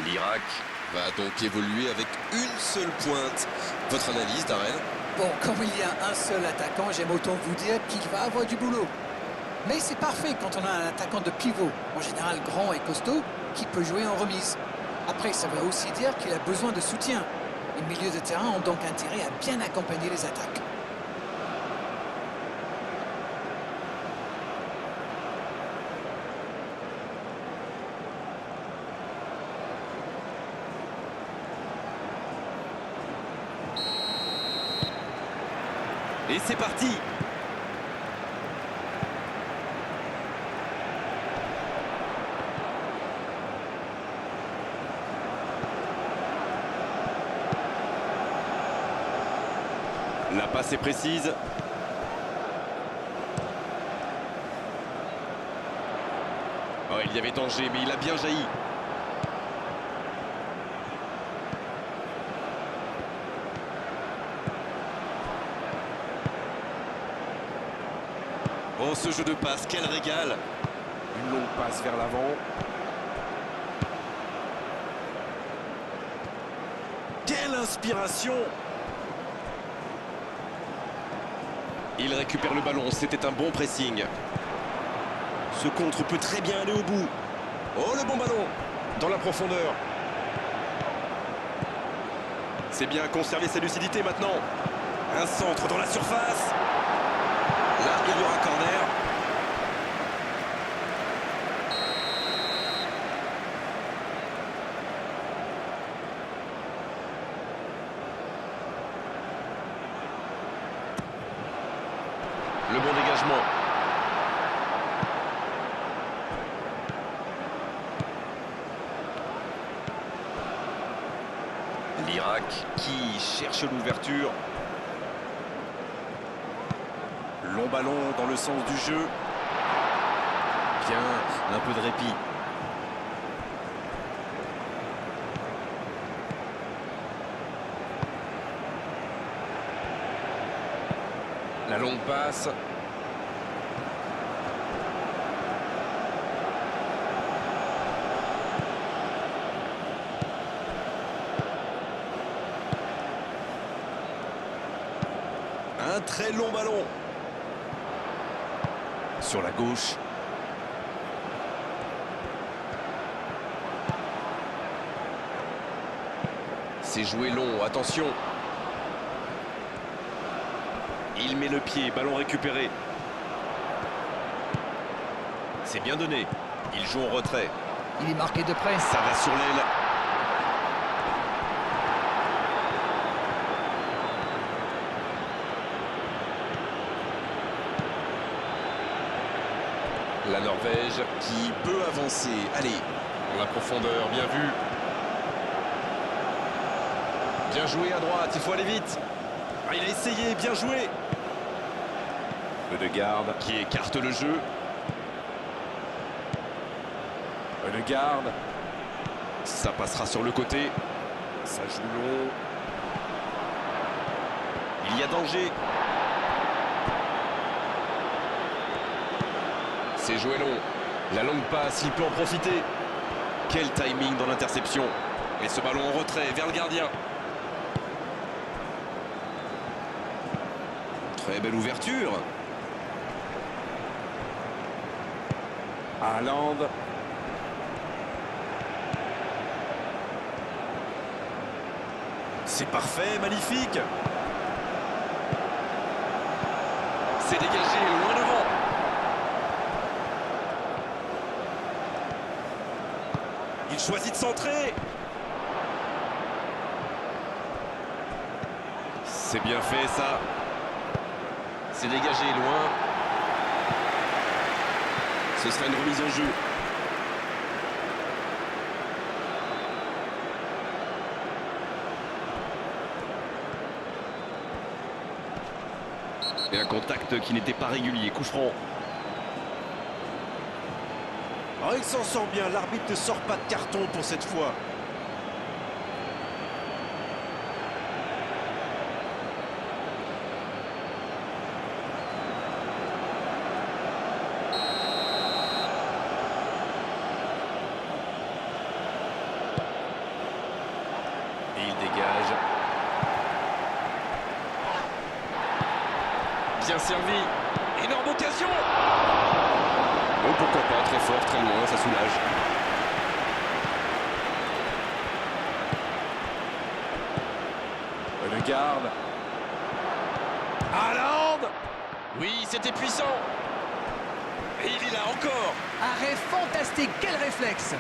L'Irak va donc évoluer avec une seule pointe. Votre analyse, Darren? Bon, comme il y a un seul attaquant, j'aime autant vous dire qu'il va avoir du boulot. Mais c'est parfait quand on a un attaquant de pivot, en général grand et costaud, qui peut jouer en remise. Après, ça veut aussi dire qu'il a besoin de soutien. Les milieux de terrain ont donc intérêt à bien accompagner les attaques. Et c'est parti. La passe est précise. Oh, il y avait danger, mais il a bien jailli. Oh, ce jeu de passe, quel régal! Une longue passe vers l'avant. Quelle inspiration! Il récupère le ballon, c'était un bon pressing. Ce contre peut très bien aller au bout. Oh, le bon ballon! Dans la profondeur. C'est bien conserver sa lucidité maintenant. Un centre dans la surface. Là, il y aura corner. Le bon dégagement. L'Irak Qui cherche l'ouverture. Long ballon dans le sens du jeu. Bien, un peu de répit. la longue passe. Un très long ballon. Sur la gauche. C'est joué long, attention. Il met le pied, ballon récupéré. C'est bien donné. Il joue en retrait. Il est marqué de près. Ça va sur l'aile. La Norvège qui peut avancer. Allez, dans la profondeur, bien vu. Bien joué à droite, il faut aller vite. Ah, il a essayé, bien joué. Ødegaard qui écarte le jeu. Ødegaard. Ça passera sur le côté. Ça joue long. Il y a danger. C'est joué long. La longue passe, il peut en profiter. Quel timing dans l'interception. Et ce ballon en retrait vers le gardien. Très belle ouverture. Haaland. C'est parfait, magnifique. C'est dégagé, loin devant. Il choisit de centrer. C'est bien fait, ça. C'est dégagé, loin. Ce sera une remise en jeu. Et un contact qui n'était pas régulier. Coup franc. Oh, il s'en sort bien. L'arbitre ne sort pas de carton pour cette fois. dégage. Bien servi. Énorme occasion. Oh, pourquoi pas, très fort, très loin, ça soulage. Le garde. Haaland. Oui, c'était puissant. Et il est là encore. Arrêt fantastique, quel réflexe!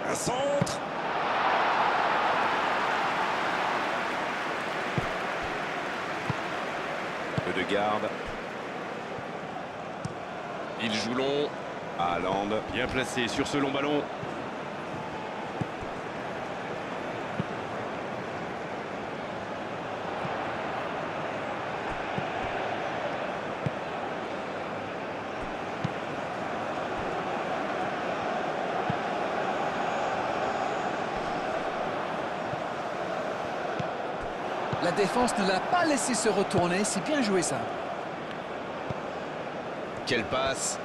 Un centre. Peu de garde. Il joue long. Haaland, bien placé sur ce long ballon. La défense ne l'a pas laissé se retourner, c'est bien joué ça. Quelle passe.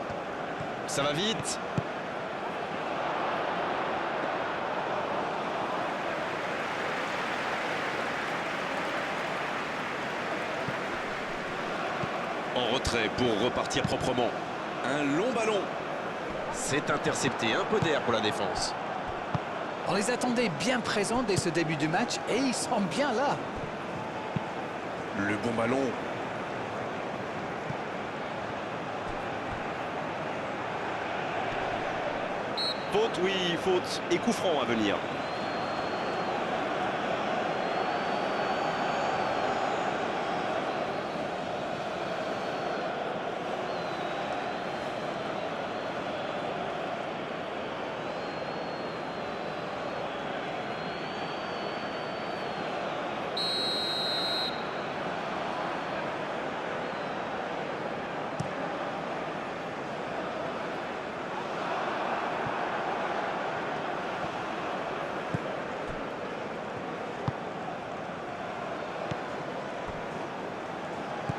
Ça va vite. En retrait pour repartir proprement. Un long ballon. C'est intercepté, un peu d'air pour la défense. On les attendait bien présents dès ce début du match et ils sont bien là. Le bon ballon. Faute, oui, faute. Et coup franc à venir.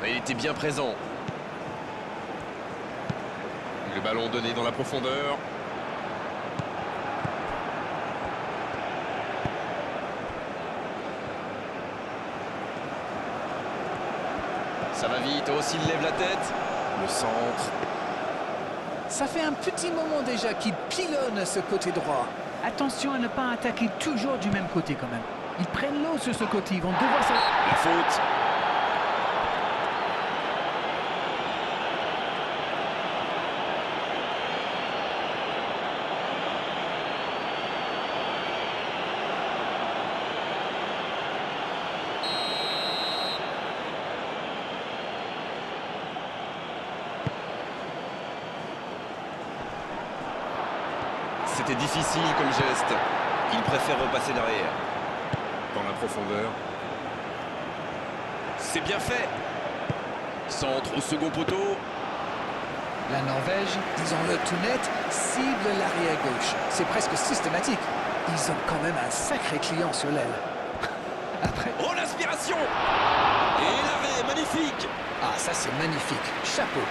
Il était bien présent. Le ballon donné dans la profondeur. Ça va vite, oh, s'il lève la tête. Le centre. Ça fait un petit moment déjà qu'il pilonne ce côté droit. Attention à ne pas attaquer toujours du même côté quand même. Ils prennent l'eau sur ce côté, ils vont devoir ça. La faute. C'était difficile comme geste. Il préfère repasser derrière. Dans la profondeur. C'est bien fait. Centre au second poteau. La Norvège, disons-le tout net, cible l'arrière gauche. C'est presque systématique. Ils ont quand même un sacré client sur l'aile. Après... Oh, l'inspiration. Et l'arrêt, magnifique. Ah, ça c'est magnifique. Chapeau.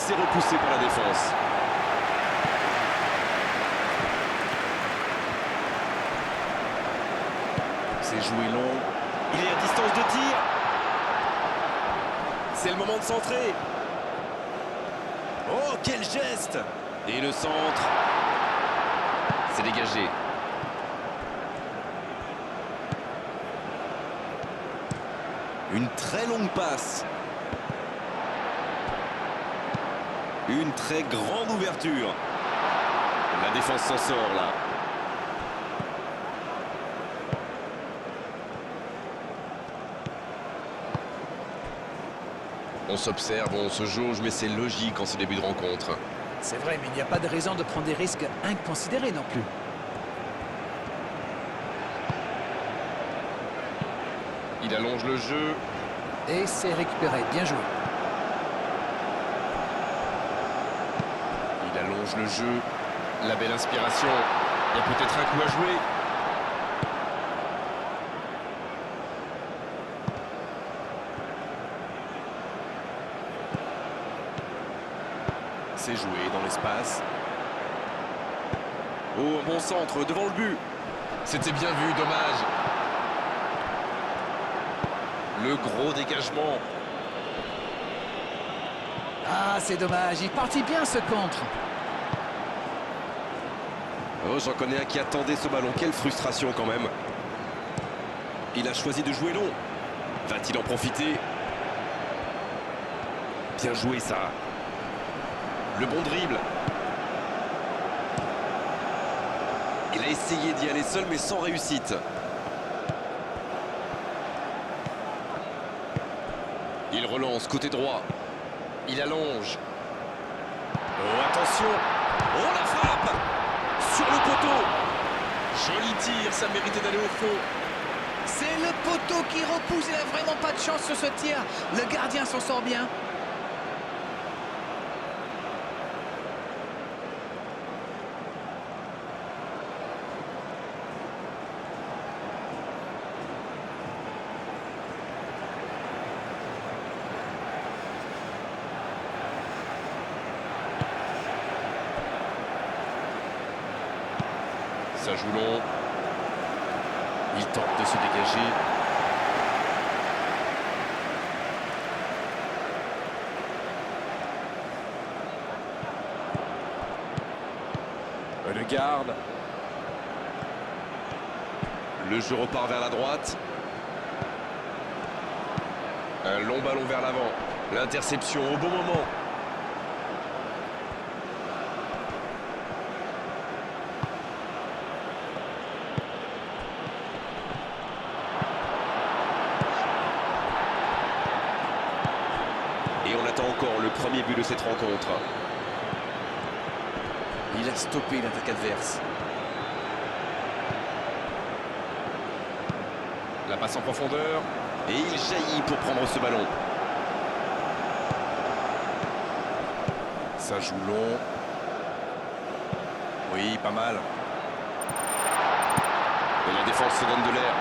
C'est repoussé par la défense. C'est joué long. Il est à distance de tir. C'est le moment de centrer. Oh, quel geste! Et le centre. C'est dégagé. Une très longue passe. Une très grande ouverture. La défense s'en sort là. On s'observe, on se jauge, mais c'est logique en ce début de rencontre. C'est vrai, mais il n'y a pas de raison de prendre des risques inconsidérés non plus. Il allonge le jeu. Et c'est récupéré, bien joué. Il allonge le jeu. La belle inspiration. Il y a peut-être un coup à jouer. C'est joué dans l'espace. Oh, un bon centre devant le but. C'était bien vu, dommage. Le gros dégagement. Ah, c'est dommage, il partit bien ce contre. Oh, j'en connais un qui attendait ce ballon. Quelle frustration quand même. Il a choisi de jouer long. Va-t-il en profiter? Bien joué ça. Le bon dribble. Il a essayé d'y aller seul mais sans réussite. Il relance côté droit. Il allonge. Oh, attention. Oh, la frappe sur le poteau. Joli tir, ça méritait d'aller au fond. C'est le poteau qui repousse, il n'a vraiment pas de chance sur ce tir. Le gardien s'en sort bien. Ça joue long. Il tente de se dégager. Le garde. Le jeu repart vers la droite. Un long ballon vers l'avant. L'interception au bon moment. Et on attend encore le premier but de cette rencontre. Il a stoppé l'attaque adverse. La passe en profondeur. Et il jaillit pour prendre ce ballon. Ça joue long. Oui, pas mal. Et la défense se donne de l'air.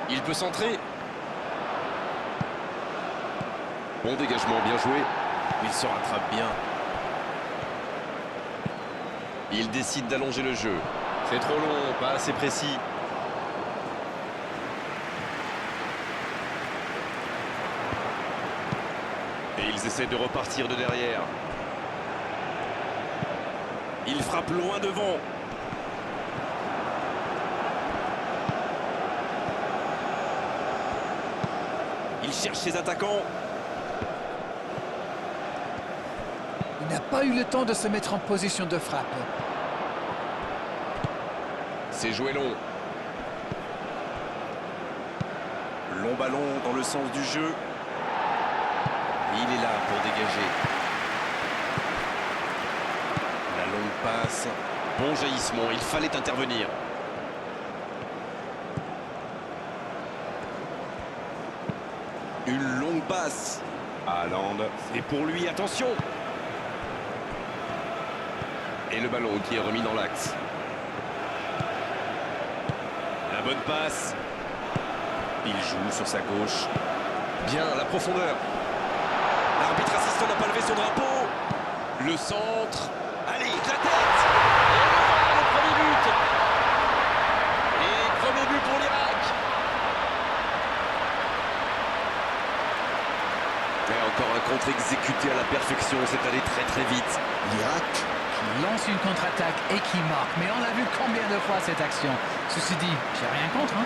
Il peut centrer. Bon dégagement, bien joué. Il se rattrape bien. Il décide d'allonger le jeu. C'est trop long, pas assez précis. Et ils essaient de repartir de derrière. Il frappe loin devant. Il cherche ses attaquants. Il n'a pas eu le temps de se mettre en position de frappe. C'est joué long. Long ballon dans le sens du jeu. Il est là pour dégager. La longue passe. Bon jaillissement, il fallait intervenir. Une longue passe. Haaland, c'est pour lui, attention. Et le ballon qui est remis dans l'axe. La bonne passe. Il joue sur sa gauche. Bien, la profondeur. L'arbitre assistant n'a pas levé son drapeau. Le centre. Allez, la tête. Et voilà le premier but. Et premier but pour l'Irak. possession, c'est allé très très vite. l'Irak. Qui lance une contre-attaque et qui marque. Mais on a vu combien de fois cette action. Ceci dit, j'ai rien contre. Hein.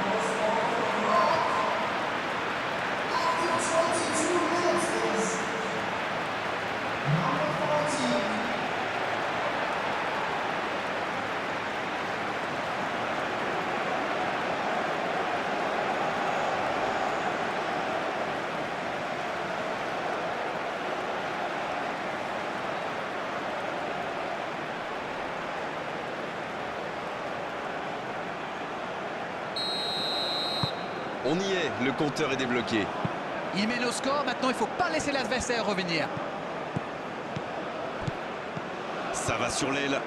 On y est, le compteur est débloqué. Il mène au score, maintenant il ne faut pas laisser l'adversaire revenir. Ça va sur l'aile.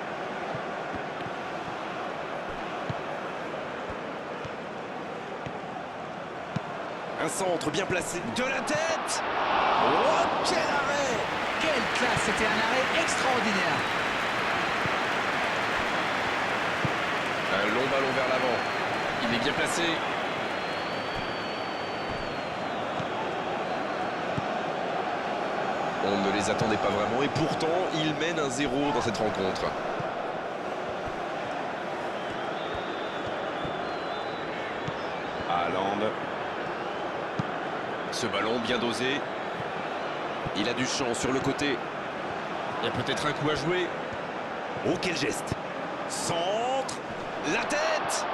Un centre bien placé. De la tête. Oh, quel arrêt! Quelle classe, c'était un arrêt extraordinaire. Un long ballon vers l'avant. Il est bien placé. On ne les attendait pas vraiment et pourtant, ils mènent un 0 dans cette rencontre. Haaland. Ce ballon bien dosé. Il a du champ sur le côté. Il y a peut-être un coup à jouer. Oh, quel geste! Centre! La tête!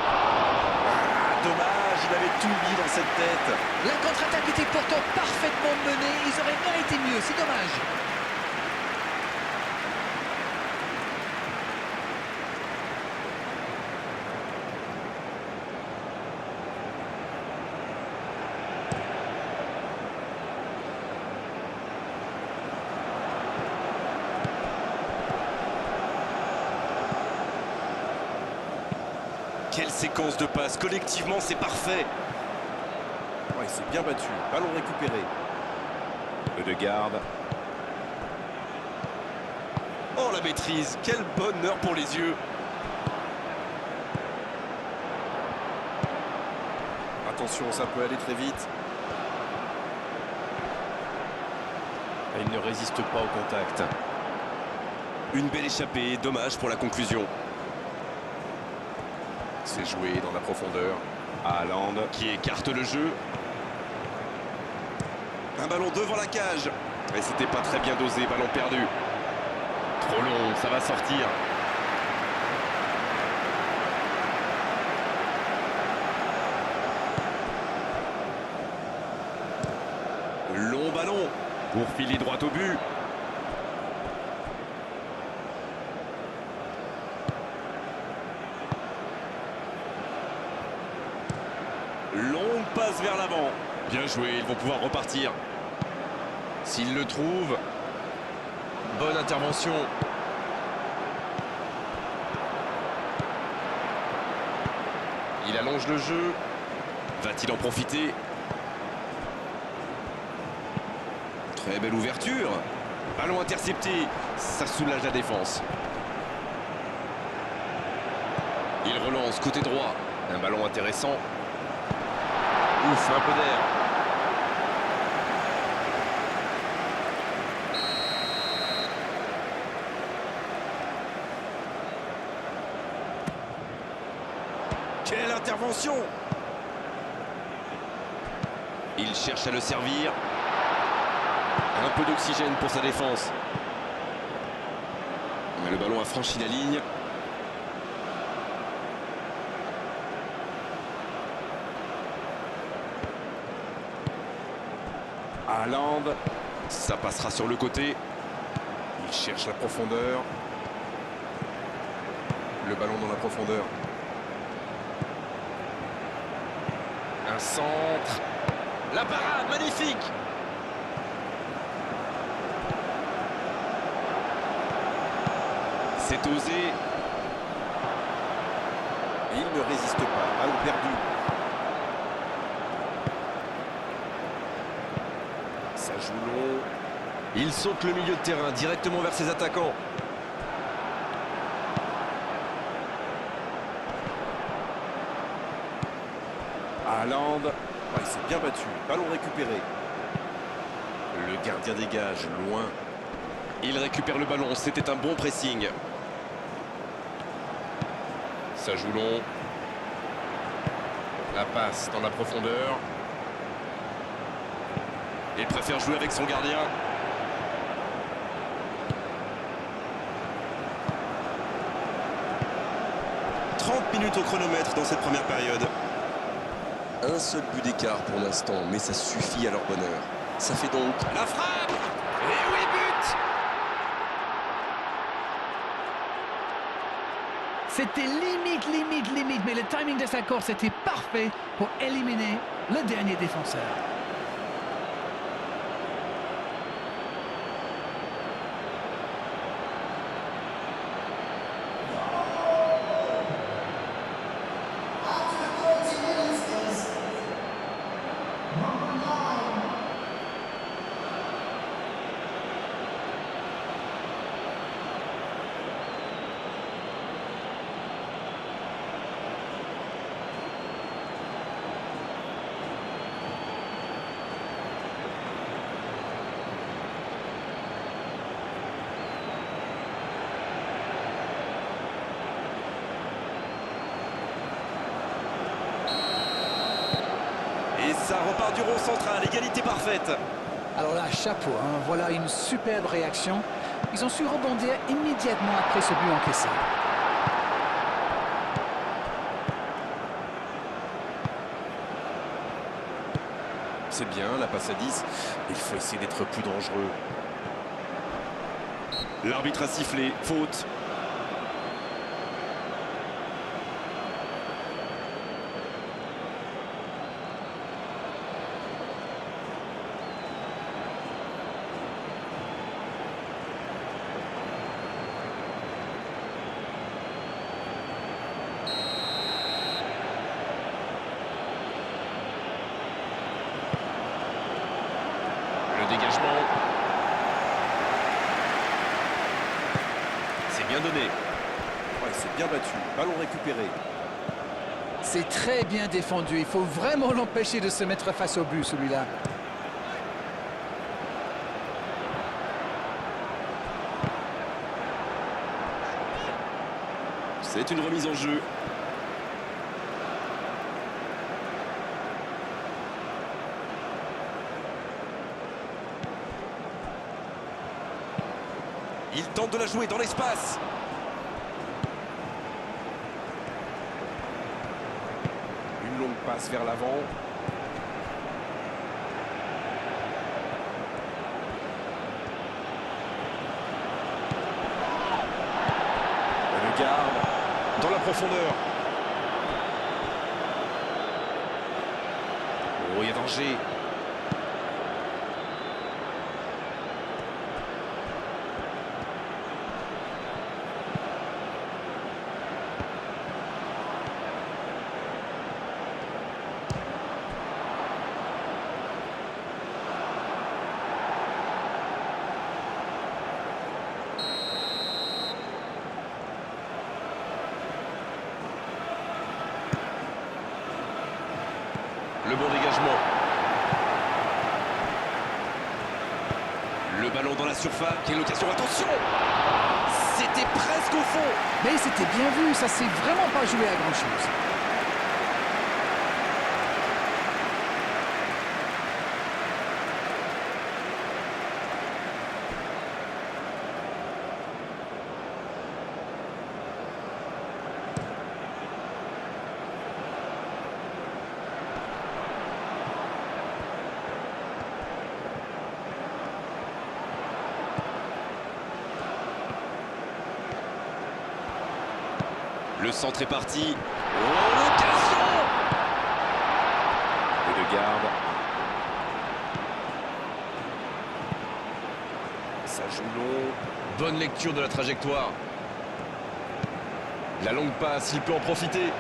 Ah, dommage, il avait tout mis dans cette tête. La contre-attaque était pourtant parfaitement menée. Ils auraient mérité mieux, c'est dommage. Quelle séquence de passes. Collectivement, c'est parfait. Ouais, il s'est bien battu. Ballon récupéré. Ødegaard. Oh, la maîtrise. Quel bonheur pour les yeux. Attention, ça peut aller très vite. Il ne résiste pas au contact. Une belle échappée. Dommage pour la conclusion. C'est joué dans la profondeur. Haaland qui écarte le jeu. Un ballon devant la cage. Et c'était pas très bien dosé, ballon perdu. Trop long, ça va sortir. Long ballon pour filer droit au but. Longue passe vers l'avant. Bien joué, ils vont pouvoir repartir. S'ils le trouvent. Bonne intervention. Il allonge le jeu. Va-t-il en profiter? Très belle ouverture. Ballon intercepté. Ça soulage la défense. Il relance côté droit. Un ballon intéressant. Ouf, un peu d'air. Quelle intervention! Il cherche à le servir. Un peu d'oxygène pour sa défense. Mais le ballon a franchi la ligne. Haaland, ça passera sur le côté. Il cherche la profondeur. Le ballon dans la profondeur. Un centre. La parade, magnifique. C'est osé. Et il ne résiste pas. Ballon perdu. Ça joue long. Il saute le milieu de terrain directement vers ses attaquants. Haaland. Ouais, il s'est bien battu. Ballon récupéré. Le gardien dégage loin. Il récupère le ballon, c'était un bon pressing. Ça joue long. La passe dans la profondeur. Il préfère jouer avec son gardien. « 30 minutes au chronomètre dans cette première période. » Un seul but d'écart pour l'instant, mais ça suffit à leur bonheur. Ça fait donc La frappe! Et oui, but! C'était limite, mais le timing de sa course était parfait pour éliminer le dernier défenseur. Et ça repart du rond central, égalité parfaite. Alors là, chapeau, hein, voilà une superbe réaction. Ils ont su rebondir immédiatement après ce but encaissé. C'est bien, la passe à 10. Il faut essayer d'être plus dangereux. L'arbitre a sifflé, faute. Le dégagement. C'est bien donné. Ouais, c'est bien battu. Ballon récupéré. C'est très bien défendu. Il faut vraiment l'empêcher de se mettre face au but, celui-là. C'est une remise en jeu. Il tente de la jouer dans l'espace. Une longue passe vers l'avant. Le garde. Dans la profondeur. Oh, il y a danger. Le bon dégagement. Le ballon dans la surface. Quelle occasion, attention! C'était presque au fond. Mais c'était bien vu, ça s'est vraiment pas joué à grand-chose. Le centre est parti. Oh, l'occasion! Et de garde. Ça joue long. Bonne lecture de la trajectoire. La longue passe, il peut en profiter.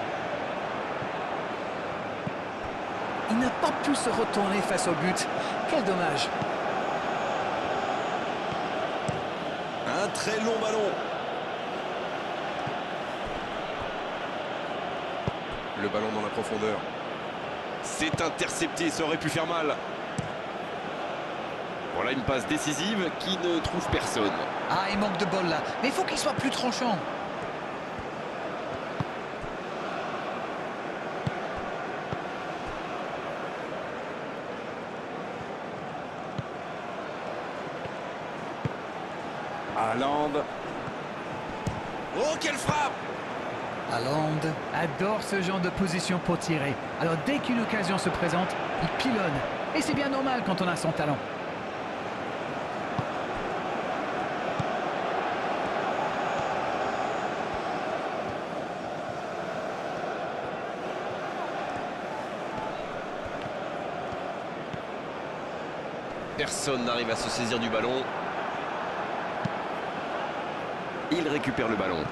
Il n'a pas pu se retourner face au but. Quel dommage. Un très long ballon. Le ballon dans la profondeur. C'est intercepté, ça aurait pu faire mal. Voilà une passe décisive qui ne trouve personne. Ah, il manque de bol là. Mais il faut qu'il soit plus tranchant. Haaland. Oh, quelle frappe! Haaland adore ce genre de position pour tirer. Alors dès qu'une occasion se présente, il pilonne. Et c'est bien normal quand on a son talent. Personne n'arrive à se saisir du ballon. Il récupère le ballon.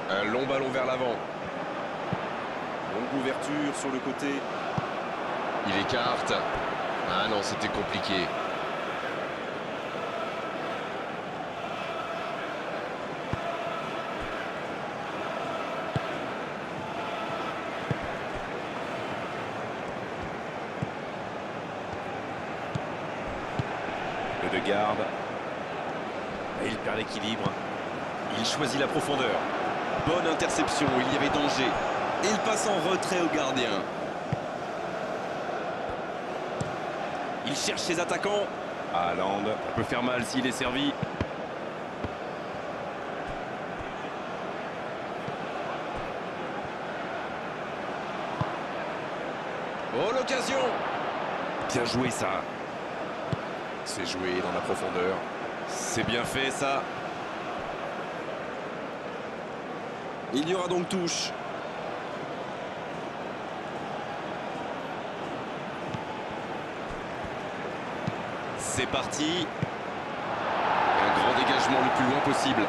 Un long ballon vers l'avant. Longue ouverture sur le côté. Il écarte. Ah non, c'était compliqué. Ødegaard. Et il perd l'équilibre. Il choisit la profondeur. Bonne interception, il y avait danger. Et il passe en retrait au gardien. Il cherche ses attaquants. Haaland. Ça peut faire mal s'il est servi. Oh, l'occasion! Bien joué ça. C'est joué dans la profondeur. C'est bien fait ça. Il y aura donc touche. C'est parti. Un grand dégagement le plus loin possible.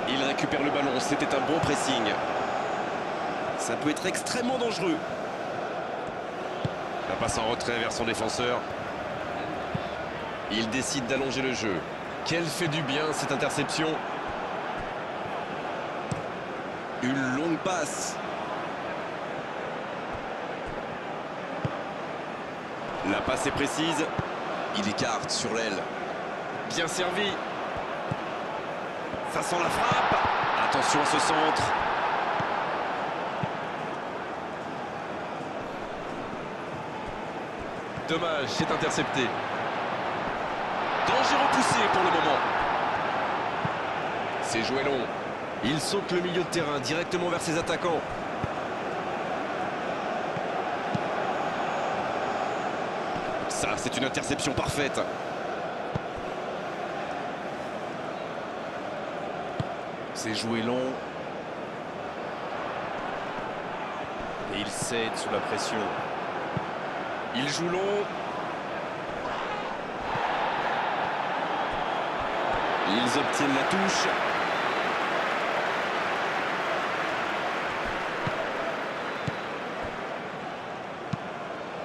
Il récupère le ballon, c'était un bon pressing. Ça peut être extrêmement dangereux. La passe en retrait vers son défenseur. Il décide d'allonger le jeu. Quelle fait du bien cette interception. Une longue passe. La passe est précise. Il écarte sur l'aile. Bien servi. Ça sent la frappe. Attention à ce centre. Dommage, c'est intercepté. Danger repoussé pour le moment. C'est joué long. Il saute le milieu de terrain directement vers ses attaquants. Ça, c'est une interception parfaite. C'est joué long. Et il cède sous la pression. Il joue long. Ils obtiennent la touche.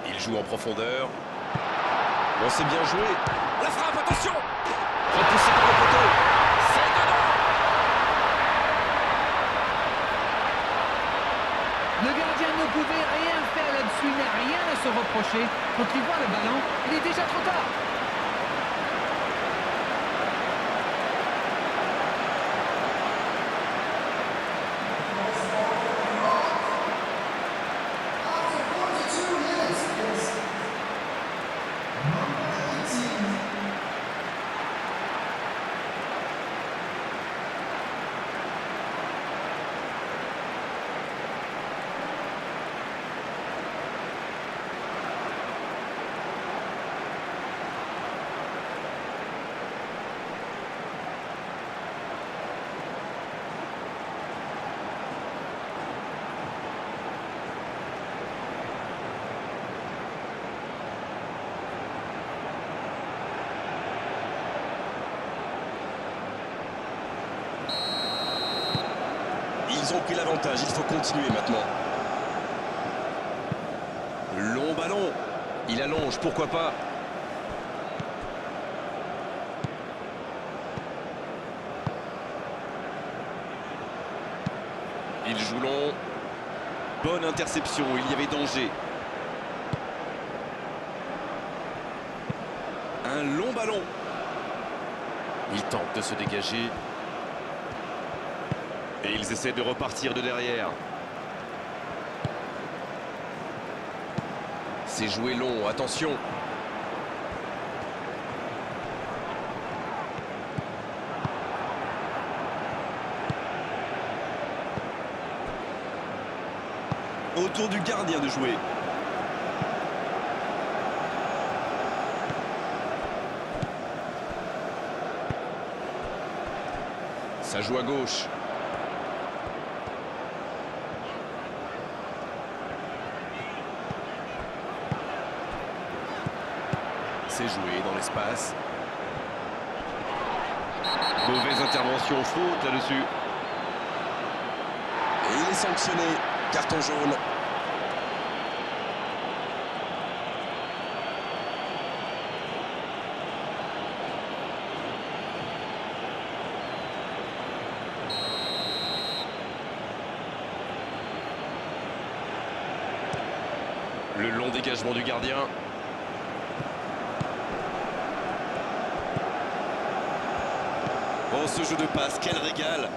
Il joue en profondeur. Bon, c'est bien joué. La frappe, attention! Repoussé par le poteau. C'est dedans! Le gardien ne pouvait rien faire là-dessus, il n'a rien à se reprocher. Quand il voit le ballon, il est déjà trop tard. Ils ont pris l'avantage, il faut continuer maintenant. Long ballon. Il allonge, pourquoi pas. Il joue long. Bonne interception, il y avait danger. Un long ballon. Il tente de se dégager. Et ils essaient de repartir de derrière. C'est joué long, attention. Autour du gardien de jouer. Ça joue à gauche. C'est joué dans l'espace. Mauvaise intervention, faute là-dessus. Et il est sanctionné. Carton jaune. Le long dégagement du gardien. Oh, ce jeu de passe, quel régal!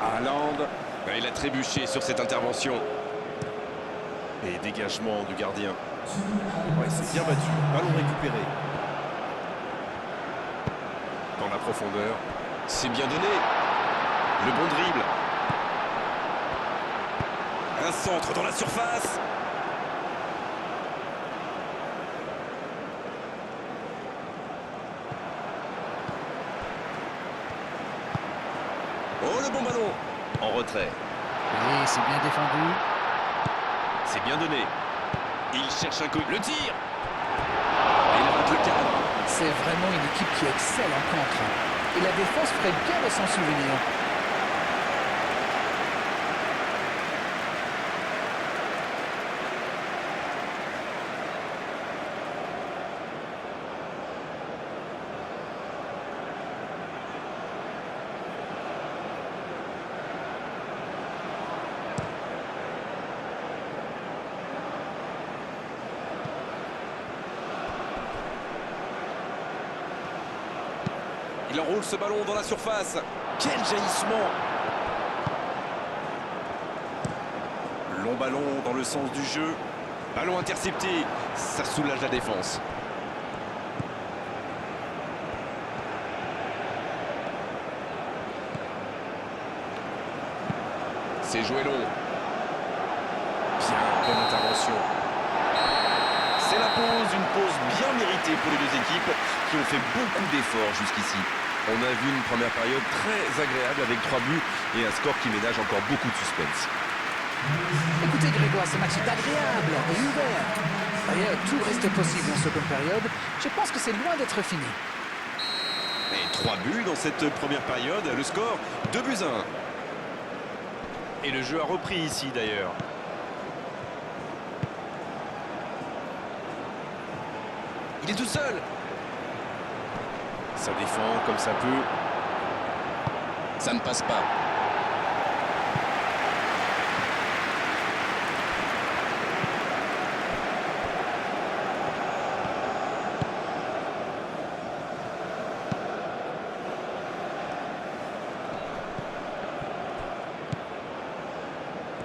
Haaland. Il a trébuché sur cette intervention. Et dégagement du gardien. Ouais, c'est bien battu. Ballon récupéré. Dans la profondeur. C'est bien donné. Le bon dribble. Un centre dans la surface. Oh, le bon ballon. En retrait. Oui, c'est bien défendu. C'est bien donné. Il cherche un coup. Le tir. Et il rate le cadre. C'est vraiment une équipe qui excelle en contre. Et la défense ferait bien de s'en souvenir. Il enroule ce ballon dans la surface. Quel jaillissement! Long ballon dans le sens du jeu. Ballon intercepté. Ça soulage la défense. C'est joué long. Bien, bonne intervention. C'est la pause, une pause bien méritée pour les deux équipes qui ont fait beaucoup d'efforts jusqu'ici. On a vu une première période très agréable avec 3 buts et un score qui ménage encore beaucoup de suspense. Écoutez Grégoire, ce match est agréable et ouvert. D'ailleurs, tout reste possible en seconde période. Je pense que c'est loin d'être fini. Et 3 buts dans cette première période, le score 2-1. Et le jeu a repris ici d'ailleurs. Il est tout seul. Ça défend comme ça peut. Ça ne passe pas.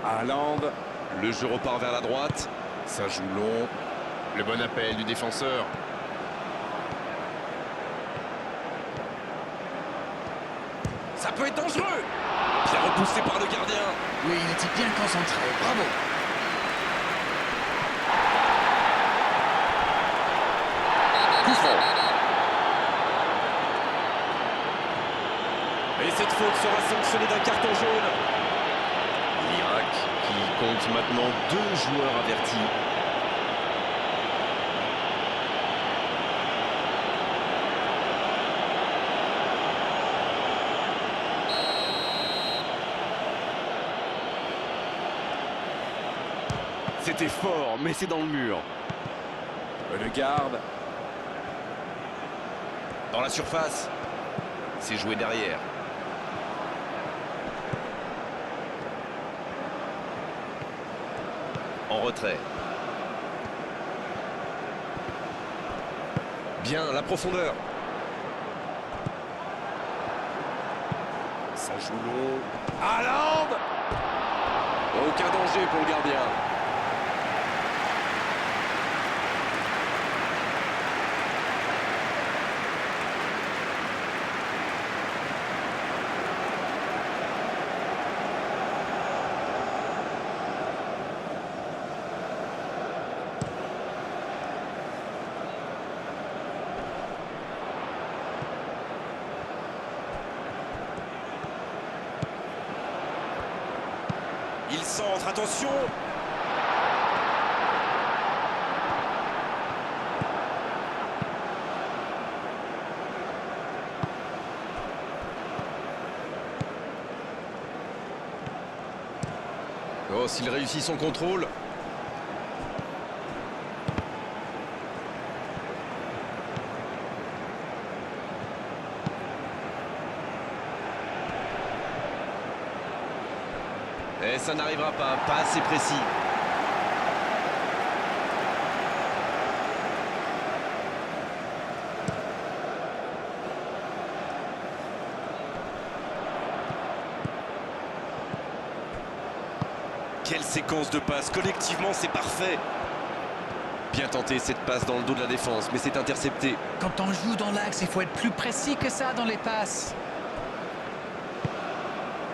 Haaland. Le jeu repart vers la droite. Ça joue long. Le bon appel du défenseur. Ça peut être dangereux. Bien repoussé par le gardien. Oui, il était bien concentré. Bravo. Coup franc. Et cette faute sera sanctionnée d'un carton jaune. L'Irak qui compte maintenant 2 joueurs avertis. C'était fort, mais c'est dans le mur. Le garde. Dans la surface. C'est joué derrière. retrait. Bien, la profondeur. Ça joue long. Haaland! Aucun danger pour le gardien. Il centre, attention. Oh, s'il réussit son contrôle. Et ça n'arrivera pas assez précis. Quelle séquence de passes. Collectivement, c'est parfait. Bien tenté cette passe dans le dos de la défense, mais c'est intercepté. Quand on joue dans l'axe, il faut être plus précis que ça dans les passes.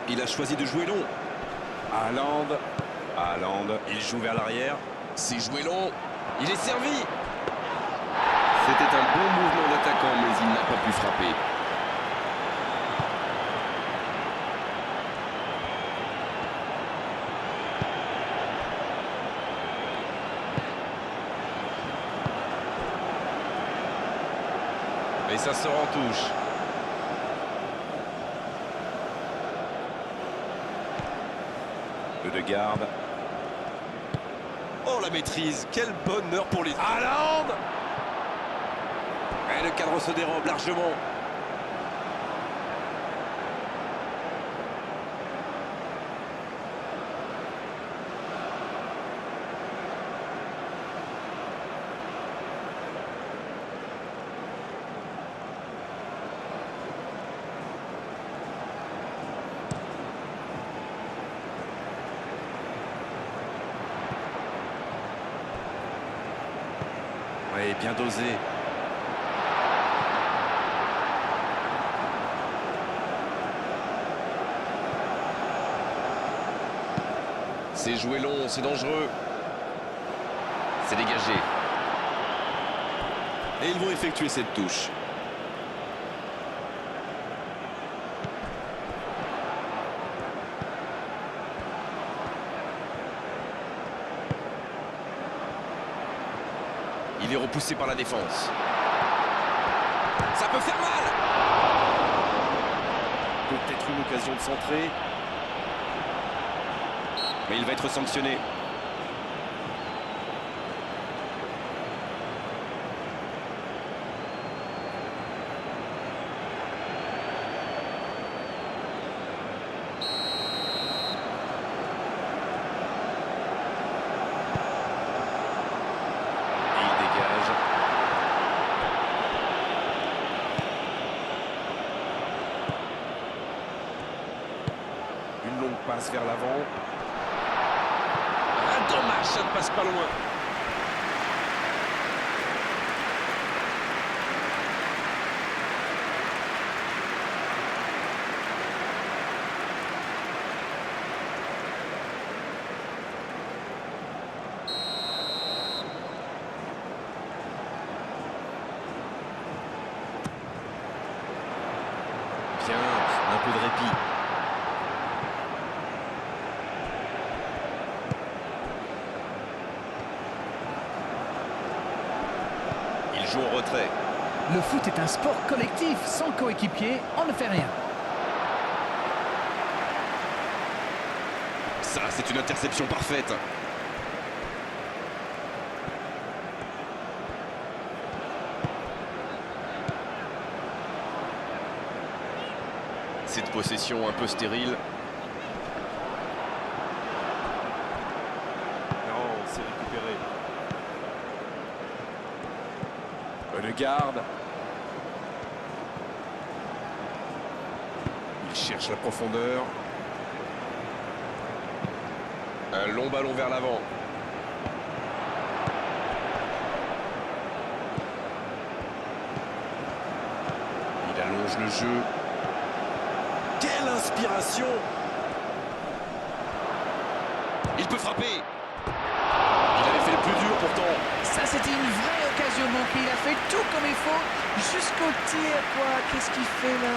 Il a choisi de jouer long. Haaland, il joue vers l'arrière. C'est joué long. Il est servi. C'était un bon mouvement d'attaquant, mais il n'a pas pu frapper. Et ça sort en touche. De garde. Oh, la maîtrise. Quel bonheur pour les... Haaland! Et le cadre se dérobe largement. Oui, bien dosé. C'est joué long, c'est dangereux. C'est dégagé. Et ils vont effectuer cette touche. Il est repoussé par la défense. Ça peut faire mal. Peut-être une occasion de centrer. Mais il va être sanctionné. Et il dégage. Une longue passe vers l'avant. Ah, dommage, ça ne passe pas loin. Bien, un peu de répit. Il joue en retrait. Le foot est un sport collectif. Sans coéquipier, on ne fait rien. Ça, c'est une interception parfaite. Cette possession un peu stérile. Non, c'est Odegaard. Il cherche la profondeur. Un long ballon vers l'avant. Il allonge le jeu. Quelle inspiration! Il peut frapper. Il avait fait le plus dur pourtant. Ça, c'était une vraie occasion manquée. Il a fait tout comme il faut jusqu'au tir, quoi. Qu'est-ce qu'il fait là?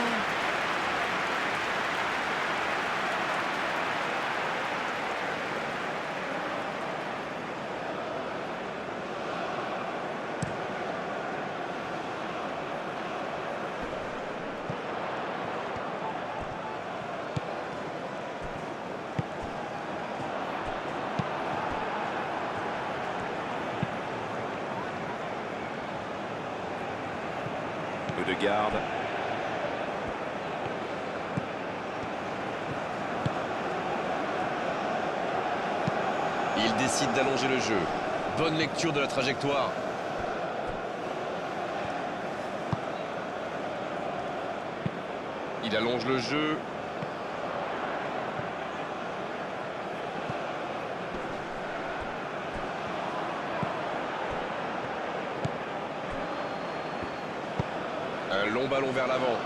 Odegaard. Il décide d'allonger le jeu. Bonne lecture de la trajectoire. Il allonge le jeu. Un long ballon vers l'avant.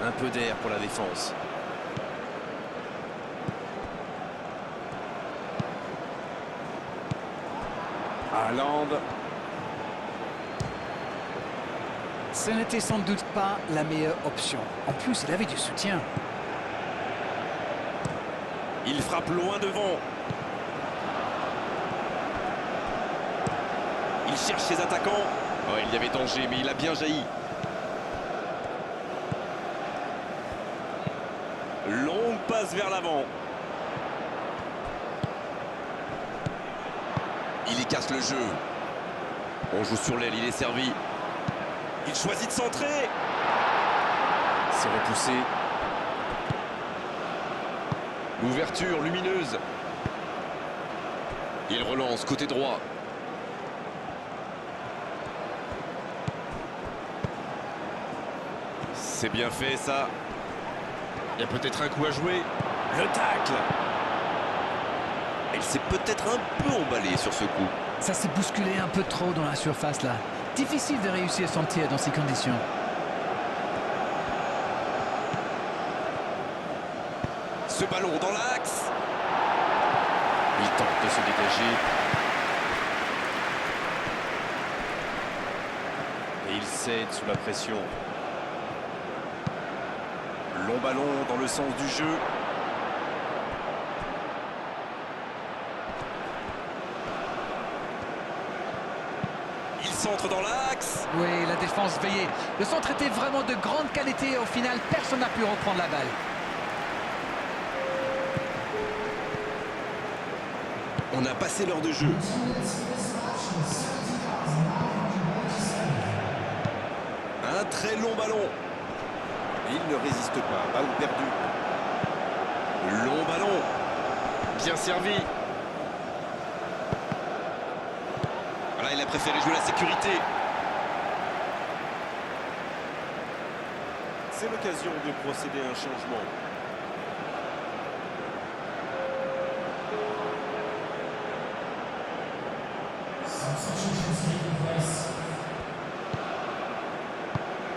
Un peu d'air pour la défense. Haaland. Ce n'était sans doute pas la meilleure option. En plus, il avait du soutien. Il frappe loin devant. Il cherche ses attaquants. Oh, il y avait danger, mais il a bien jailli. Longue passe vers l'avant. Il y casse le jeu. On joue sur l'aile, il est servi. Il choisit de centrer. C'est repoussé. L'ouverture lumineuse. Il relance côté droit. C'est bien fait ça. Il y a peut-être un coup à jouer. Le tacle. Il s'est peut-être un peu emballé sur ce coup. Ça s'est bousculé un peu trop dans la surface là. Difficile de réussir son tir dans ces conditions. Ce ballon dans l'axe. Il tente de se dégager. Et il cède sous la pression. Long ballon dans le sens du jeu. Il centre dans l'axe. Oui, la défense veillait. Le centre était vraiment de grande qualité et au final, personne n'a pu reprendre la balle. On a passé l'heure de jeu. Un très long ballon. Il ne résiste pas. Ballon perdu. Long ballon. Bien servi. Voilà, il a préféré jouer la sécurité. C'est l'occasion de procéder à un changement.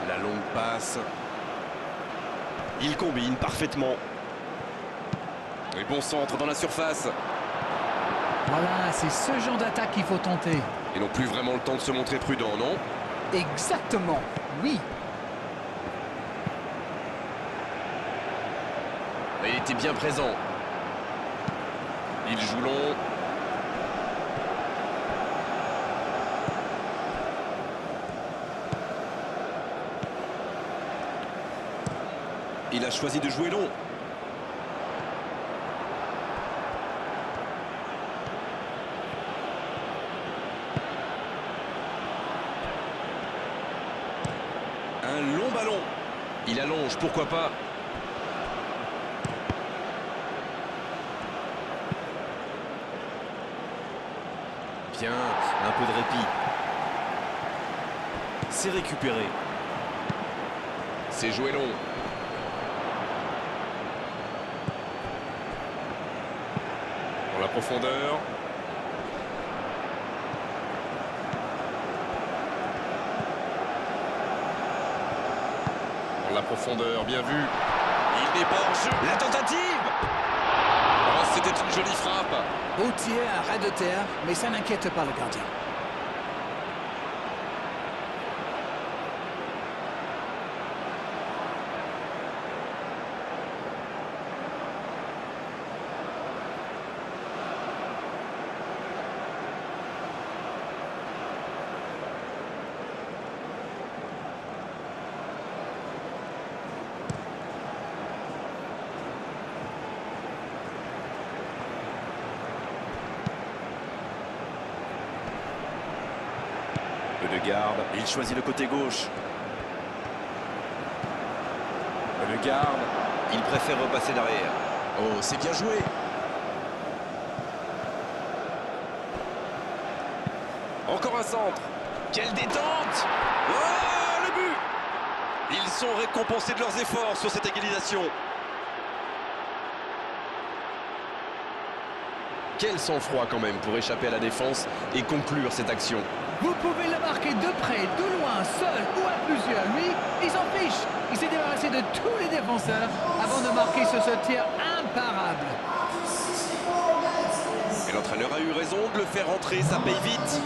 La longue passe. Il combine parfaitement. Et bon centre dans la surface. Voilà, c'est ce genre d'attaque qu'il faut tenter. Ils n'ont plus vraiment le temps de se montrer prudents, non? Exactement, oui. Mais il était bien présent. Il joue long. Il a choisi de jouer long. Un long ballon. Il allonge, pourquoi pas. Bien, un peu de répit. C'est récupéré. C'est joué long. Dans la profondeur. Dans la profondeur, bien vu. Il n'est pas en jeu. La tentative. Oh, c'était une jolie frappe. Beau tir à ras de terre, mais ça n'inquiète pas le gardien. De garde, il choisit le côté gauche. Le garde, il préfère repasser derrière. Oh, c'est bien joué. Encore un centre. Quelle détente. Oh, le but. Ils sont récompensés de leurs efforts sur cette égalisation. Quel sang-froid quand même pour échapper à la défense et conclure cette action. Vous pouvez le marquer de près, de loin, seul ou à plusieurs. Lui, il s'en fiche. Il s'est débarrassé de tous les défenseurs avant de marquer sur ce tir imparable. Et l'entraîneur a eu raison de le faire entrer, ça paye vite.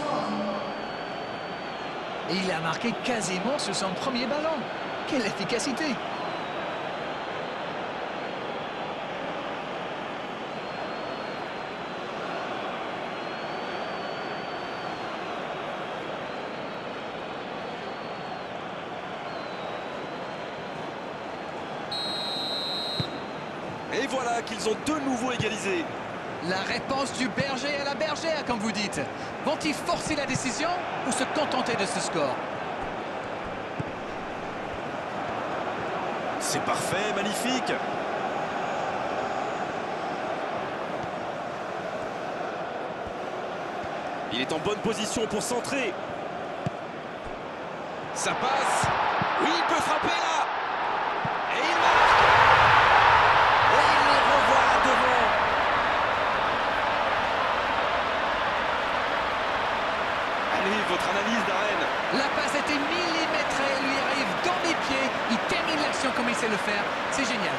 Et il a marqué quasiment sur son premier ballon. Quelle efficacité! Et voilà qu'ils ont de nouveau égalisé. La réponse du berger à la bergère, comme vous dites. Vont-ils forcer la décision ou se contenter de ce score? C'est parfait, magnifique. Il est en bonne position pour centrer. Ça passe. Oui, il peut frapper là. Et il marque. Et il les revoit là devant. Allez, votre analyse, Darren. La passe était millimétrée, elle lui arrive dans les pieds. Il termine l'action comme il sait le faire. C'est génial.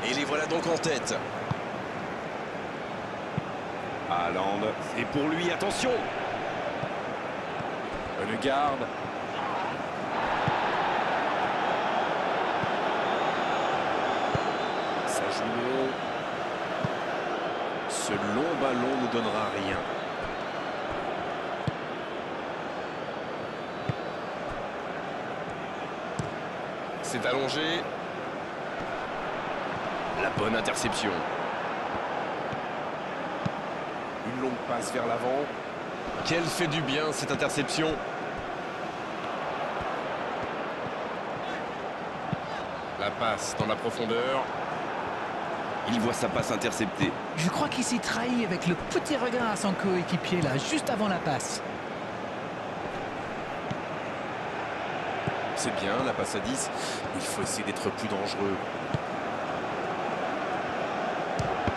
Et les voilà donc en tête. Haaland, c'est pour lui, attention. Le garde. Ça joue long. Ce long ballon ne donnera rien. C'est allongé. La bonne interception. Une longue passe vers l'avant. Quelle fait du bien cette interception. La passe dans la profondeur. Il voit sa passe interceptée. Je crois qu'il s'est trahi avec le petit regard à son coéquipier là, juste avant la passe. C'est bien, la passe à 10. Il faut essayer d'être plus dangereux.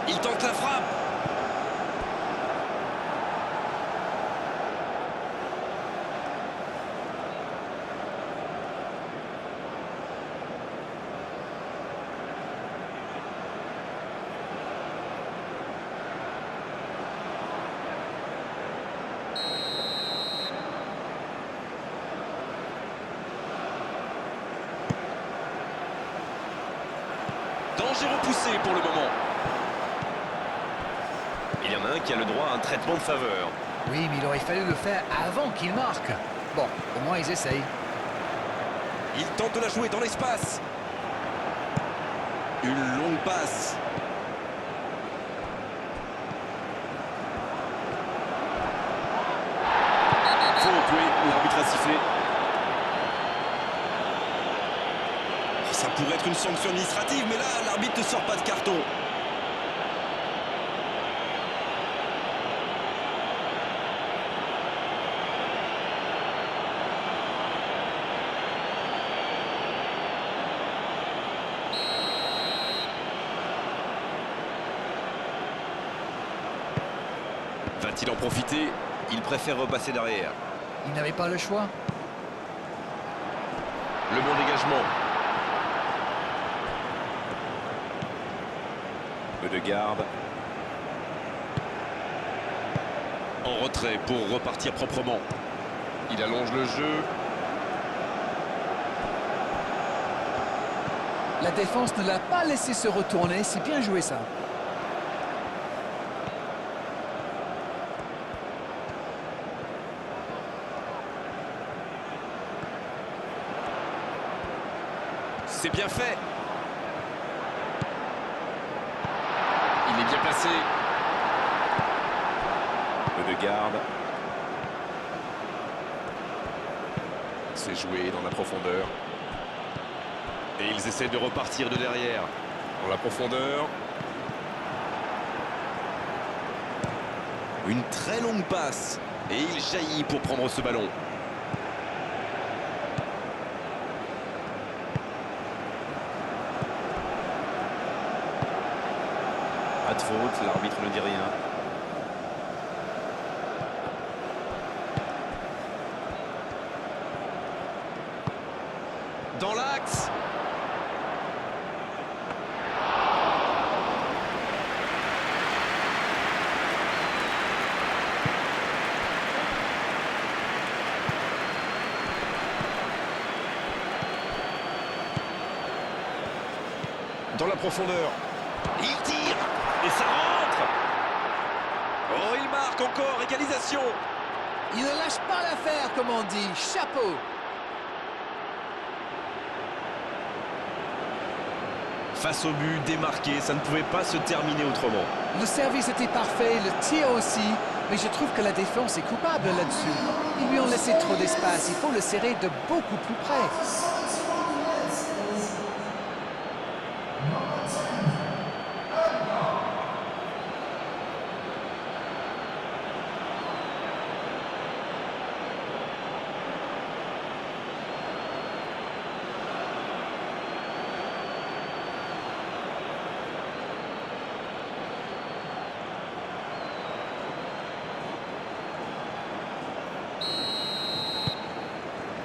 Il tente la frappe. Danger repoussé pour le moment. Il y en a un qui a le droit à un traitement de faveur. Oui, mais il aurait fallu le faire avant qu'il marque. Bon, au moins ils essayent. Il tente de la jouer dans l'espace. Une longue passe. Faute, oui, l'arbitre a sifflé. Ça pourrait être une sanction administrative, mais là, l'arbitre ne sort pas de carton. Va-t-il en profiter? Il préfère repasser derrière. Il n'avait pas le choix. Le bon dégagement. Peu de garde. En retrait pour repartir proprement. Il allonge le jeu. La défense ne l'a pas laissé se retourner. C'est bien joué ça. C'est bien fait. Il est bien placé. Peu de garde. C'est joué dans la profondeur. Et ils essaient de repartir de derrière. Dans la profondeur. Une très longue passe. Et il jaillit pour prendre ce ballon. Pas de faute, l'arbitre ne dit rien. Dans l'axe. Dans la profondeur. Il tire et ça rentre. Oh, il marque encore, égalisation. Il ne lâche pas l'affaire, comme on dit. Chapeau. Face au but, démarqué, ça ne pouvait pas se terminer autrement. Le service était parfait, le tir aussi. Mais je trouve que la défense est coupable là-dessus. Ils lui ont laissé trop d'espace. Il faut le serrer de beaucoup plus près.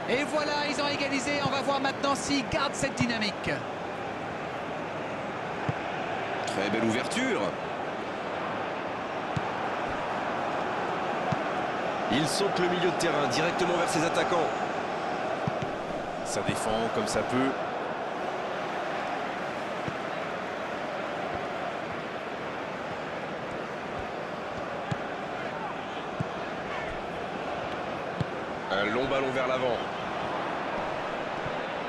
Et voilà, ils ont égalisé. On va voir maintenant s'ils gardent cette dynamique. Très belle ouverture. Il saute le milieu de terrain directement vers ses attaquants. Ça défend comme ça peut. Un long ballon vers l'avant.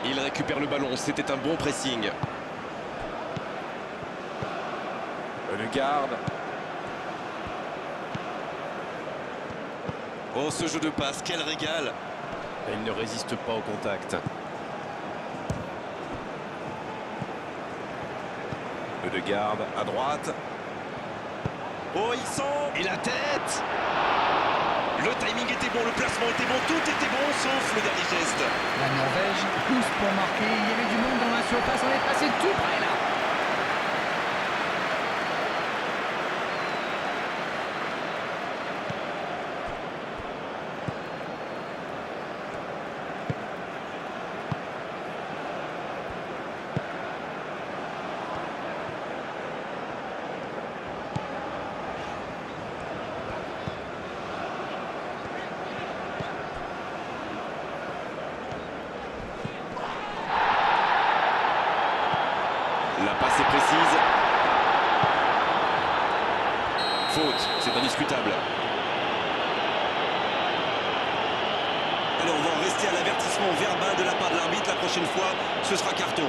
Il récupère le ballon, c'était un bon pressing. Peu de garde. Oh, ce jeu de passe, quel régal. Et il ne résiste pas au contact. Peu de garde. À droite. Oh, il sent. Et la tête. Le timing était bon, le placement était bon, tout était bon, sauf le dernier geste. La Norvège pousse pour marquer. Il y avait du monde dans la surface. On est passé tout près là. La passe est précise. Faute, c'est indiscutable. Alors on va en rester à l'avertissement verbal de la part de l'arbitre. La prochaine fois, ce sera carton.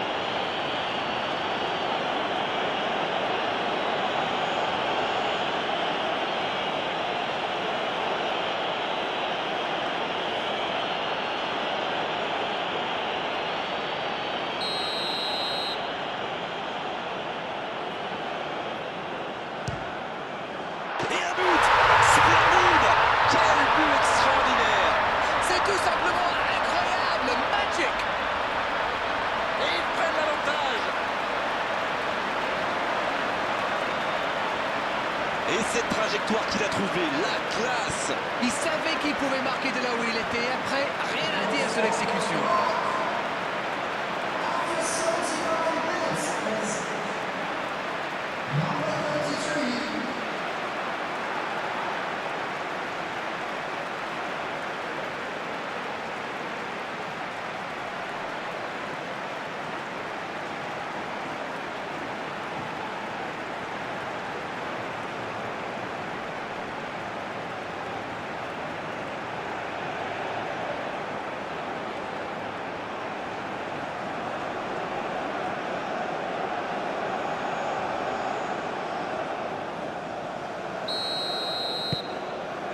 trajectoire qu'il a trouvée, la classe. Il savait qu'il pouvait marquer de là où il était. Après, rien à dire sur l'exécution.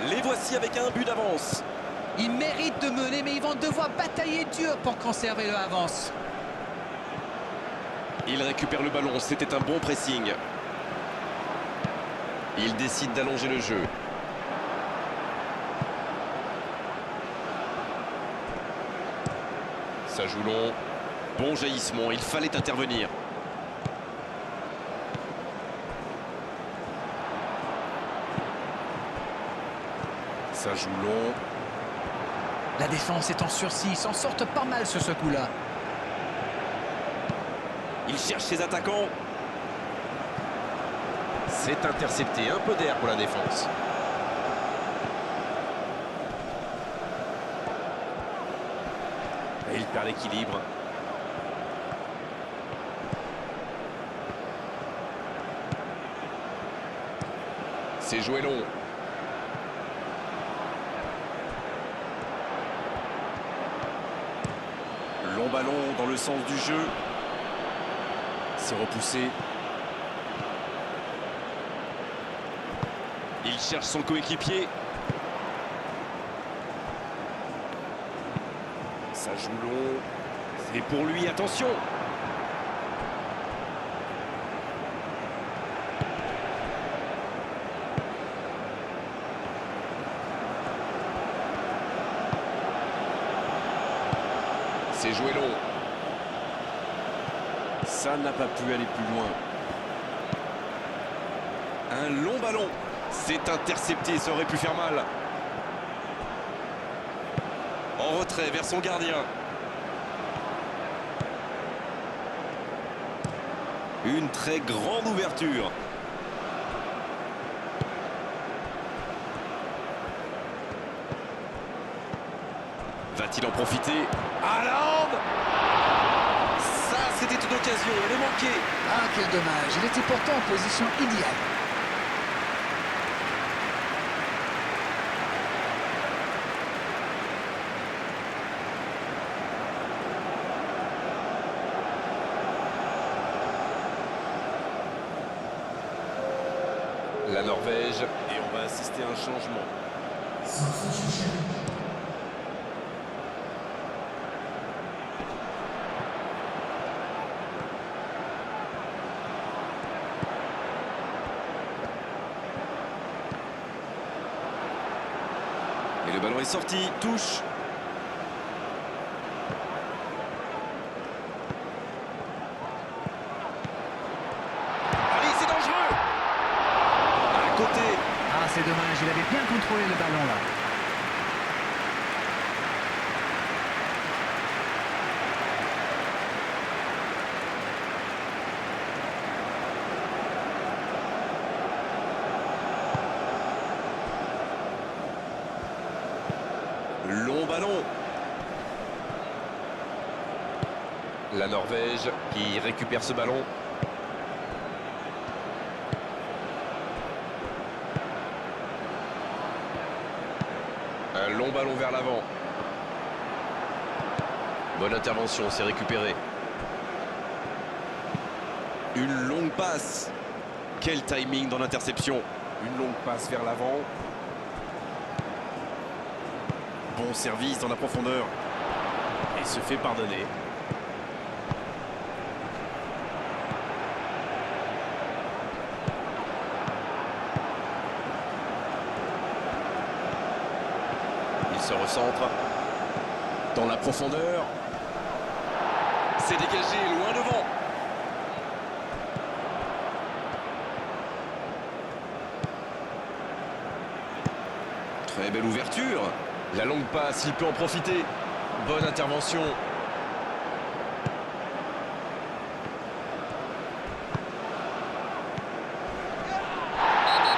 Les voici avec un but d'avance. Ils méritent de mener, mais ils vont devoir batailler dur pour conserver leur avance. Il récupère le ballon, c'était un bon pressing. Il décide d'allonger le jeu. Ça joue long. Bon jaillissement, il fallait intervenir. Ça joue long. La défense est en sursis, ils s'en sortent pas mal sur ce coup-là. Il cherche ses attaquants. C'est intercepté, un peu d'air pour la défense. Et il perd l'équilibre. C'est joué long. Long ballon dans le sens du jeu. C'est repoussé. Il cherche son coéquipier. Ça joue long. C'est pour lui, attention. C'est joué long. Ça n'a pas pu aller plus loin. Un long ballon. C'est intercepté, ça aurait pu faire mal. En retrait vers son gardien. Une très grande ouverture. Va-t-il en profiter? Haaland! Ça, c'était une occasion, elle est manquée. Ah, quel dommage. Il était pourtant en position idéale. La Norvège. Et on va assister à un changement. Et le ballon est sorti, touche. Allez, c'est dangereux. À côté. Ah, c'est dommage. Il avait bien contrôlé le ballon là. Long ballon. La Norvège qui récupère ce ballon. Un long ballon vers l'avant. Bonne intervention, c'est récupéré. Une longue passe. Quel timing dans l'interception. Une longue passe vers l'avant. Bon service dans la profondeur. Et se fait pardonner. Il se recentre. Dans la profondeur. C'est dégagé, loin devant. Très belle ouverture. La longue passe, il peut en profiter. Bonne intervention.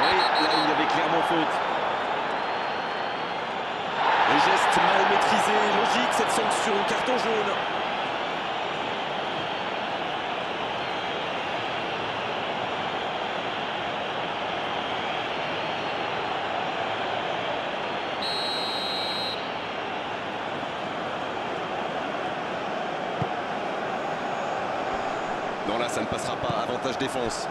Oui, là, il y avait clairement faute. Le geste mal maîtrisé. Logique, cette sanction. Carton jaune. Non, là, ça ne passera pas. Avantage défense.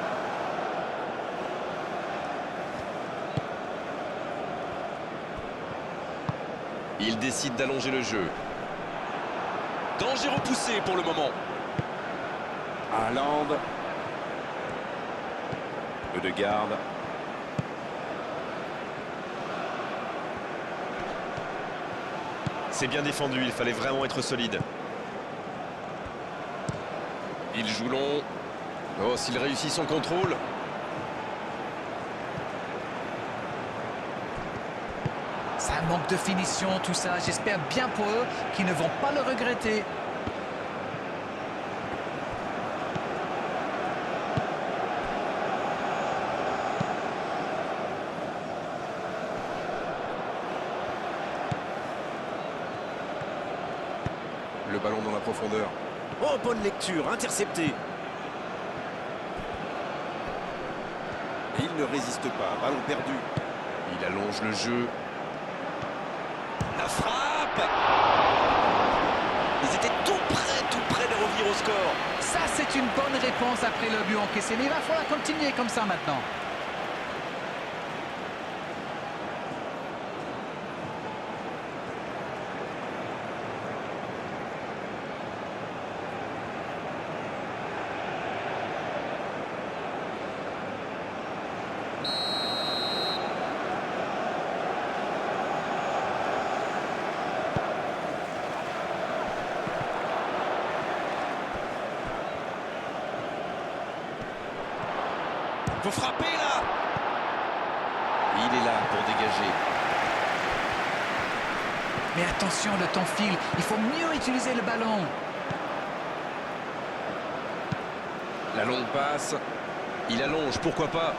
Il décide d'allonger le jeu. Danger repoussé pour le moment. Haaland. Ødegaard. C'est bien défendu, il fallait vraiment être solide. Il joue long. Oh, s'il réussit son contrôle. Ça manque de finition, tout ça. J'espère bien pour eux qu'ils ne vont pas le regretter. Le ballon dans la profondeur. Oh, bonne lecture, intercepté. Et il ne résiste pas, ballon perdu. Il allonge le jeu. La frappe! Ils étaient tout près de revenir au score. Ça, c'est une bonne réponse après le but encaissé. Mais il va falloir continuer comme ça maintenant. Faut frapper là! Il est là pour dégager. Mais attention, le temps file. Il faut mieux utiliser le ballon. La longue passe. Il allonge, pourquoi pas?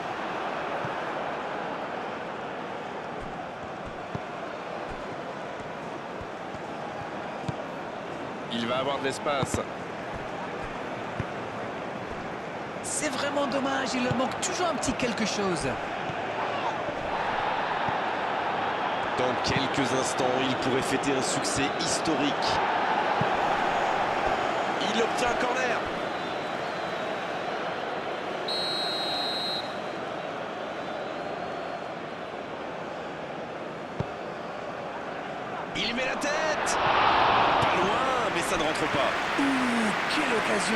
Il va avoir de l'espace. C'est vraiment dommage. Il leur manque toujours un petit quelque chose. Dans quelques instants, il pourrait fêter un succès historique. Il obtient un corner. Il met la tête. Pas loin, mais ça ne rentre pas. Ouh, quelle occasion!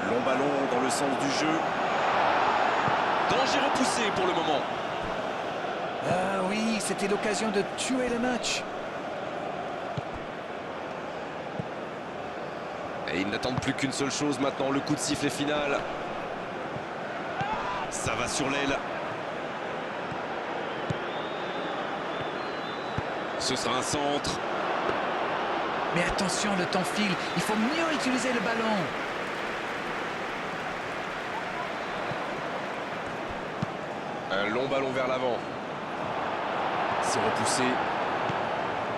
Long ballon dans le sens du jeu. Danger repoussé pour le moment. Ah oui, c'était l'occasion de tuer le match. Et ils n'attendent plus qu'une seule chose maintenant, le coup de sifflet final. Ça va sur l'aile. Ce sera un centre. Mais attention, le temps file. Il faut mieux utiliser le ballon. Un long ballon vers l'avant. C'est repoussé.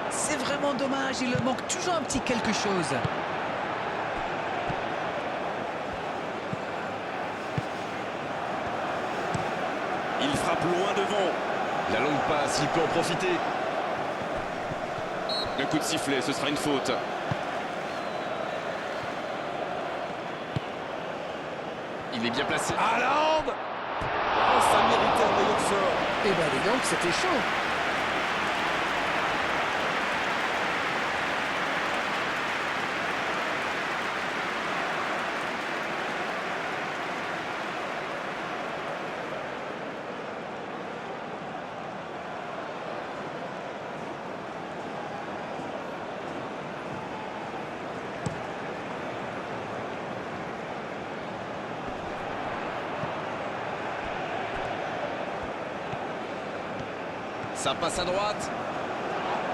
C'est vraiment dommage. Il leur manque toujours un petit quelque chose. Il frappe loin devant. La longue passe, il peut en profiter. Le coup de sifflet, ce sera une faute. Il est bien placé. Haaland! Oh, ça méritait un meilleur sort. Eh ben dis donc, c'était chaud. Ça passe à droite.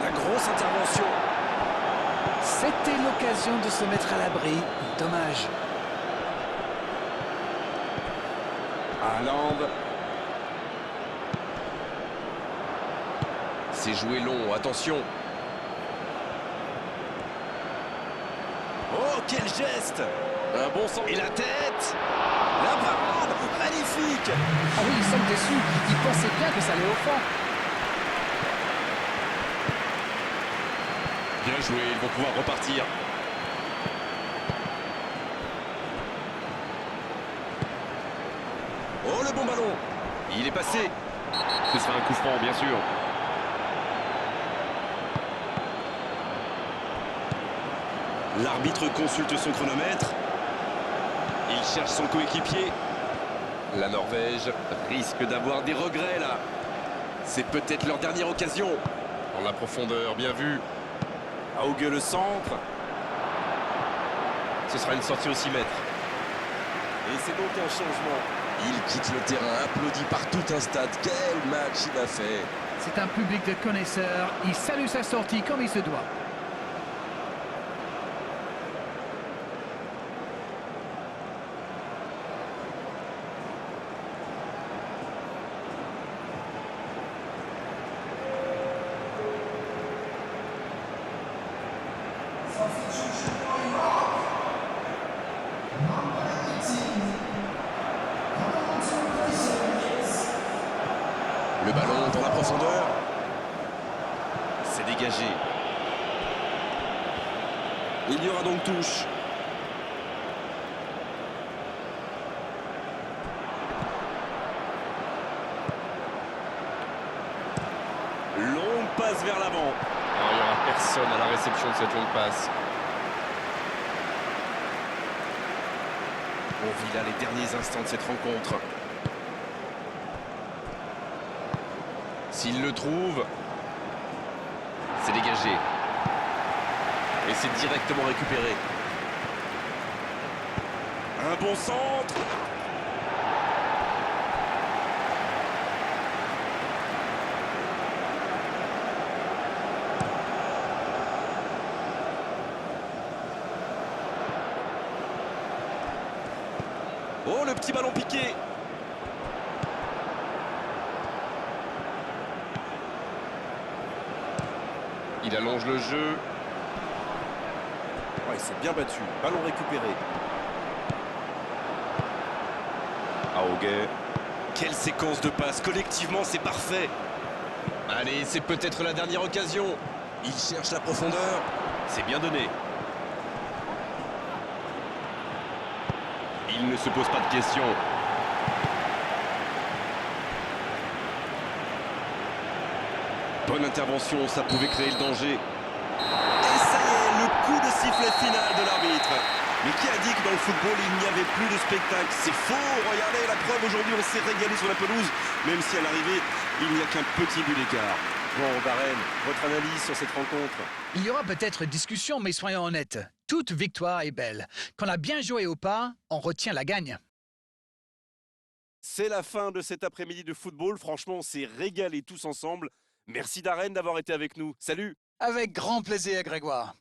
La grosse intervention. C'était l'occasion de se mettre à l'abri. Dommage. Haaland. C'est joué long, attention. Oh, quel geste! Un bon sens. Et la tête! La parade! Magnifique! Ah oui, ils sont déçus. Ils pensaient bien que ça allait au fond. Bien joué, ils vont pouvoir repartir. Oh, le bon ballon! Il est passé. Ce sera un coup franc, bien sûr. L'arbitre consulte son chronomètre. Il cherche son coéquipier. La Norvège risque d'avoir des regrets là. C'est peut-être leur dernière occasion. Dans la profondeur, bien vu. Hauge le centre. Ce sera une sortie au 6 mètres. Et c'est donc un changement. Il quitte le terrain, applaudi par tout un stade. Quel match il a fait! C'est un public de connaisseurs. Il salue sa sortie comme il se doit. Le ballon dans la profondeur. C'est dégagé. Il y aura donc touche. Longue passe vers l'avant. Il n'y aura personne à la réception de cette longue passe. On vit là les derniers instants de cette rencontre. S'il le trouve, c'est dégagé. Et c'est directement récupéré. Un bon centre. Oh, le petit ballon piqué. Il allonge le jeu. Ouais, c'est bien battu. Ballon récupéré. Hauge. Quelle séquence de passes. Collectivement, c'est parfait. Allez, c'est peut-être la dernière occasion. Il cherche la profondeur. C'est bien donné. Il ne se pose pas de questions. Bonne intervention, ça pouvait créer le danger. Et ça y est, le coup de sifflet final de l'arbitre. Mais qui a dit que dans le football, il n'y avait plus de spectacle? C'est faux. Regardez la preuve, aujourd'hui, on s'est régalé sur la pelouse. Même si à l'arrivée, il n'y a qu'un petit but d'écart. Bon, Darren, votre analyse sur cette rencontre? Il y aura peut-être discussion, mais soyons honnêtes. Toute victoire est belle. Quand on a bien joué ou pas, on retient la gagne. C'est la fin de cet après-midi de football. Franchement, on s'est régalé tous ensemble. Merci Darren d'avoir été avec nous. Salut! Avec grand plaisir, Grégoire.